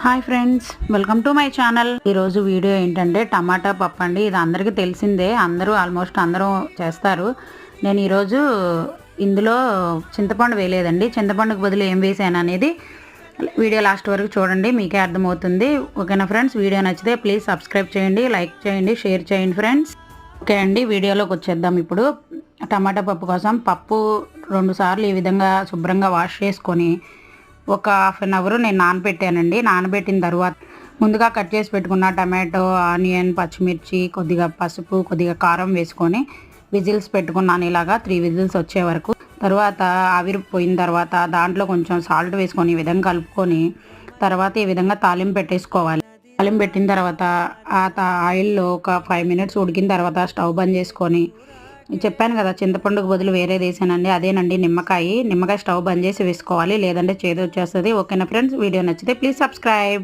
Hi friends, welcome to my channel. ఈరోజు video ఏంటంటే టమాటా పప్పు అండి. ఇది అందరికీ తెలిసిందే, ఆల్మోస్ట్ అందరూ చేస్తారు. నేను ఈరోజు ఇందులో చింతపండు వేయలేదండి. చింతపండుకు బదులు ఏం వేసాను అనేది వీడియో లాస్ట్ వరకు చూడండి, మీకే అర్థమవుతుంది. ఓకేనా ఫ్రెండ్స్? వీడియో నచ్చితే ప్లీజ్ సబ్స్క్రైబ్ చేయండి, లైక్ చేయండి, షేర్ చేయండి ఫ్రెండ్స్. ఓకే అండి, వీడియోలోకి వచ్చేద్దాం. ఇప్పుడు టమాటా పప్పు కోసం పప్పు 2 సార్లు ఈ విధంగా శుభ్రంగా వాష్ చేసుకొని ఒక హాఫ్ అన్ అవర్ నేను నానబెట్టానండి. నానబెట్టిన తర్వాత ముందుగా కట్ చేసి పెట్టుకున్న టమాటో, ఆనియన్, పచ్చిమిర్చి, కొద్దిగా పసుపు, కొద్దిగా కారం వేసుకొని విజిల్స్ పెట్టుకున్నాను. ఇలాగా 3 విజిల్స్ వచ్చే వరకు. తర్వాత ఆవిరి పోయిన తర్వాత దాంట్లో కొంచెం సాల్ట్ వేసుకొని ఈ విధంగా కలుపుకొని తర్వాత ఈ విధంగా తాలింపు పెట్టేసుకోవాలి. తాలింపు పెట్టిన తర్వాత ఆయిల్లో ఒక 5 మినిట్స్ ఉడికిన తర్వాత స్టవ్ బంద్ చేసుకొని, చెప్పాను కదా చింతపండుకు బదులు వేరేది వేసానండి, అదేనండి నిమ్మకాయ స్టవ్ బంద్ చేసి వేసుకోవాలి, లేదంటే చేదు వచ్చేస్తుంది. ఓకేనా ఫ్రెండ్స్? వీడియో నచ్చితే ప్లీజ్ సబ్స్క్రైబ్.